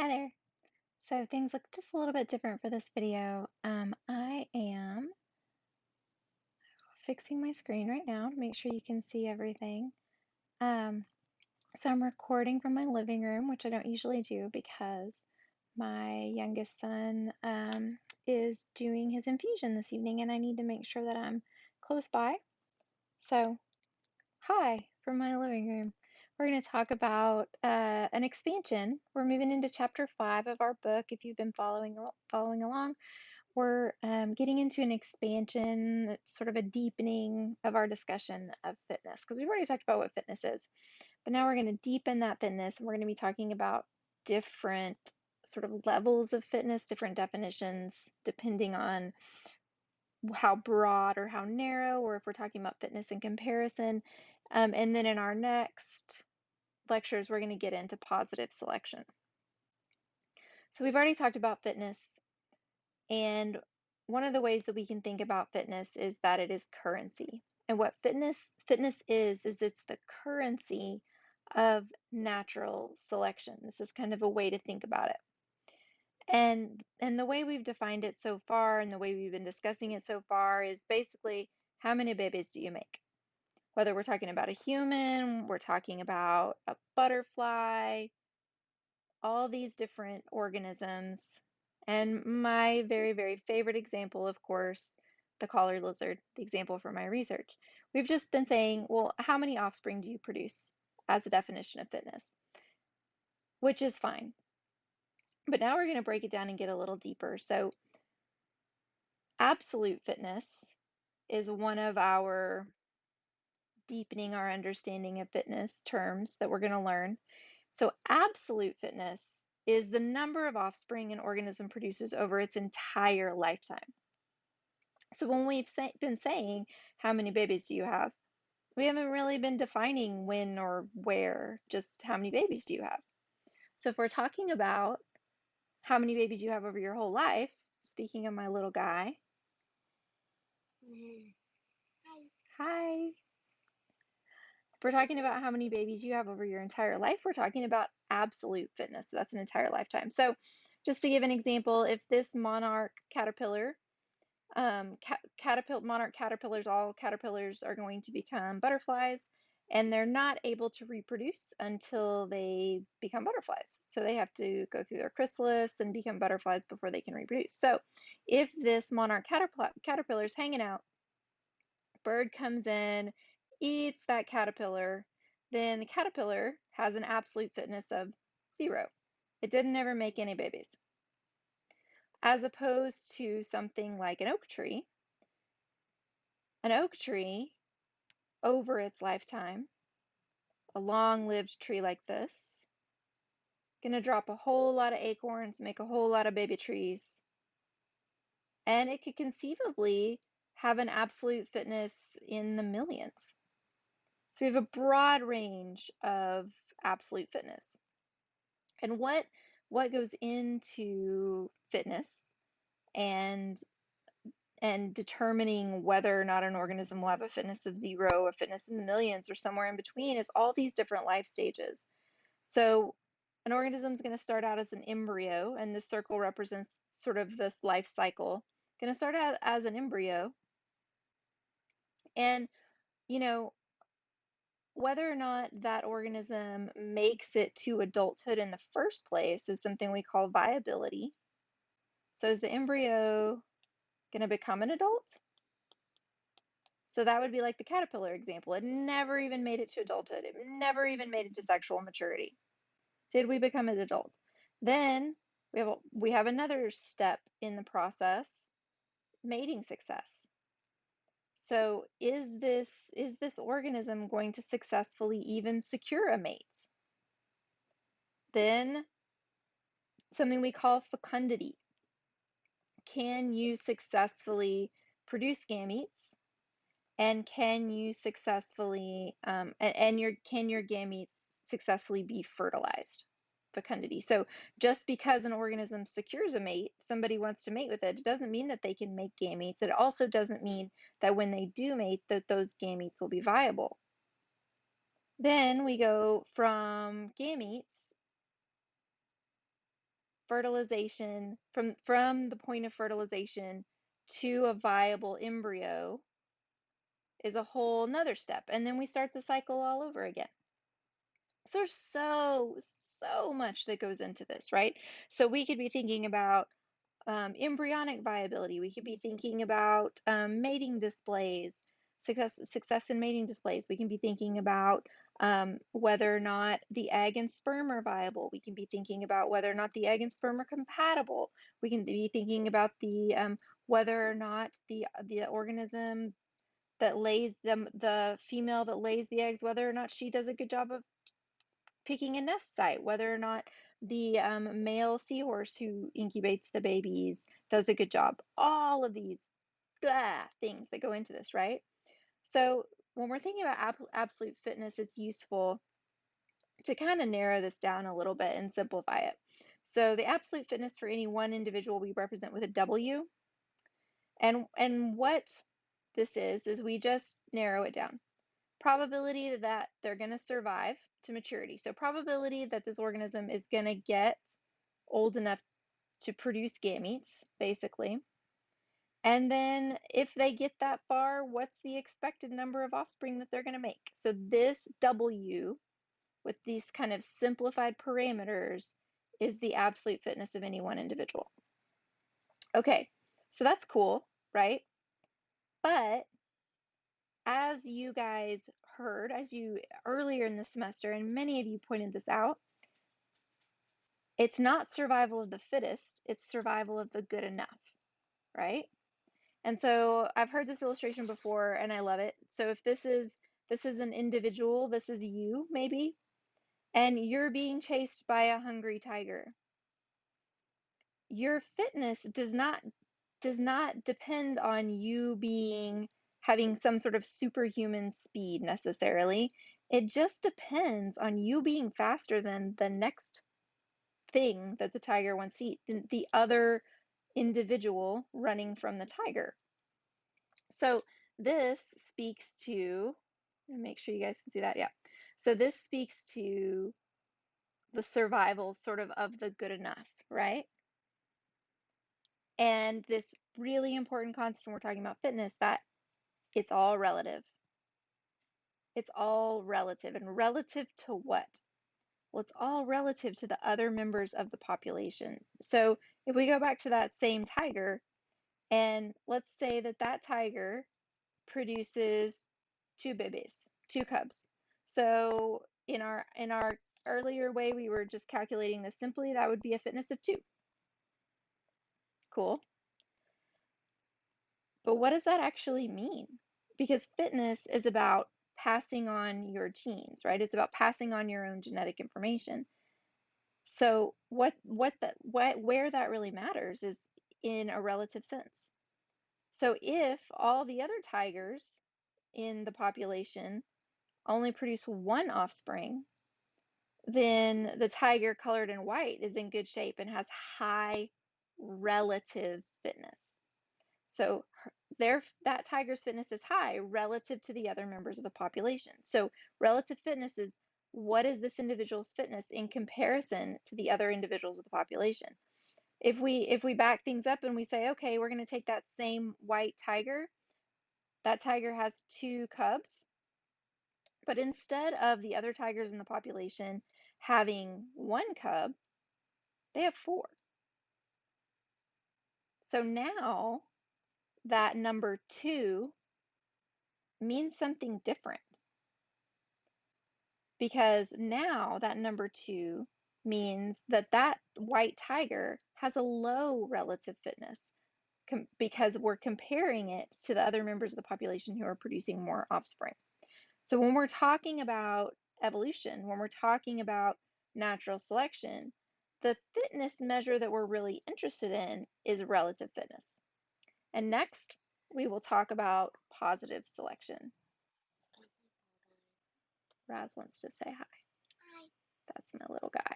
Hi there. So things look just a little bit different for this video. I am fixing my screen right now to make sure you can see everything. Um, so I'm recording from my living room, which I don't usually do because my youngest son is doing his infusion this evening and I need to make sure that I'm close by. So hi from my living room. We're going to talk about an expansion. We're moving into chapter 5 of our book. If you've been following along, we're getting into an expansion, sort of a deepening of our discussion of fitness, because we've already talked about what fitness is, but now we're going to deepen that fitness, and we're going to be talking about different sort of levels of fitness, different definitions, depending on how broad or how narrow, or if we're talking about fitness in comparison. And then in our next lectures, we're going to get into positive selection. So we've already talked about fitness, and one of the ways that we can think about fitness is that it is currency. And what fitness is it's the currency of natural selection. This is kind of a way to think about it. And the way we've defined it so far and the way we've been discussing it so far is basically, how many babies do you make? Whether we're talking about a human, we're talking about a butterfly, all these different organisms. And my very, very favorite example, of course, the collared lizard, the example from my research. We've just been saying, well, how many offspring do you produce as a definition of fitness? Which is fine. But now we're going to break it down and get a little deeper. So absolute fitness is one of our deepening our understanding of fitness terms that we're going to learn. So absolute fitness is the number of offspring an organism produces over its entire lifetime. So when we've been saying, how many babies do you have? We haven't really been defining when or where, just how many babies do you have? So if we're talking about how many babies you have over your whole life, speaking of my little guy, hi. If we're talking about how many babies you have over your entire life, we're talking about absolute fitness. So that's an entire lifetime. So just to give an example, if this monarch caterpillar, monarch caterpillars, all caterpillars are going to become butterflies, and they're not able to reproduce until they become butterflies. So they have to go through their chrysalis and become butterflies before they can reproduce. So if this monarch caterpillar is hanging out, bird comes in, eats that caterpillar, then the caterpillar has an absolute fitness of 0. It didn't ever make any babies. As opposed to something like an oak tree over its lifetime, a long-lived tree like this, gonna drop a whole lot of acorns, make a whole lot of baby trees, and it could conceivably have an absolute fitness in the millions. So we have a broad range of absolute fitness. And what goes into fitness and determining whether or not an organism will have a fitness of 0, a fitness in the millions, or somewhere in between is all these different life stages. So an organism is going to start out as an embryo, and this circle represents sort of this life cycle. Going to start out as an embryo, and you know, whether or not that organism makes it to adulthood in the first place is something we call viability. So is the embryo going to become an adult? So that would be like the caterpillar example. It never even made it to adulthood. It never even made it to sexual maturity. Did we become an adult? Then we have another step in the process, mating success. So is this organism going to successfully even secure a mate? Then something we call fecundity. Can you successfully produce gametes? And can you successfully, can your gametes successfully be fertilized? Fecundity. So just because an organism secures a mate, somebody wants to mate with it, it doesn't mean that they can make gametes. It also doesn't mean that when they do mate, that those gametes will be viable. Then we go from gametes fertilization, from the point of fertilization to a viable embryo is a whole nother step. And then we start the cycle all over again. So there's so much that goes into this, right? So we could be thinking about embryonic viability. We could be thinking about mating displays, success in mating displays. We can be thinking about whether or not the egg and sperm are viable. We can be thinking about whether or not the egg and sperm are compatible. We can be thinking about the whether or not the organism that lays them, the female that lays the eggs, whether or not she does a good job of picking a nest site, whether or not the male seahorse who incubates the babies does a good job. All of these things that go into this, right? So when we're thinking about absolute fitness, it's useful to kind of narrow this down a little bit and simplify it. So the absolute fitness for any one individual we represent with a W. And what this is we just narrow it down. Probability that they're going to survive to maturity. So probability that this organism is going to get old enough to produce gametes, basically. And then if they get that far, what's the expected number of offspring that they're going to make? So this W with these kind of simplified parameters is the absolute fitness of any one individual. Okay, so that's cool, right? But as you guys heard, earlier in the semester, and many of you pointed this out, it's not survival of the fittest, it's survival of the good enough, right? And so I've heard this illustration before and I love it. So if this is an individual, this is you maybe, and you're being chased by a hungry tiger. Your fitness does not depend on you having some sort of superhuman speed necessarily. It just depends on you being faster than the next thing that the tiger wants to eat, the other individual running from the tiger. So this speaks to, make sure you guys can see that, yeah. So this speaks to the survival sort of the good enough, right? And this really important concept when we're talking about fitness, that it's all relative. It's all relative. And relative to what? Well, it's all relative to the other members of the population. So if we go back to that same tiger, and let's say that tiger produces two babies, two cubs. So in our earlier way, we were just calculating this simply. That would be a fitness of 2. Cool. But what does that actually mean? Because fitness is about passing on your genes, right? It's about passing on your own genetic information. So where that really matters is in a relative sense. So if all the other tigers in the population only produce one offspring, then the tiger colored in white is in good shape and has high relative fitness. So that tiger's fitness is high relative to the other members of the population. So relative fitness is, what is this individual's fitness in comparison to the other individuals of the population? If we back things up and we say, okay, we're going to take that same white tiger, that tiger has 2 cubs, but instead of the other tigers in the population having 1 cub, they have 4. So now that number 2 means something different, because now that number 2 means that white tiger has a low relative fitness because we're comparing it to the other members of the population who are producing more offspring. So when we're talking about evolution, when we're talking about natural selection, the fitness measure that we're really interested in is relative fitness. And next, we will talk about positive selection. Raz wants to say hi. Hi. That's my little guy.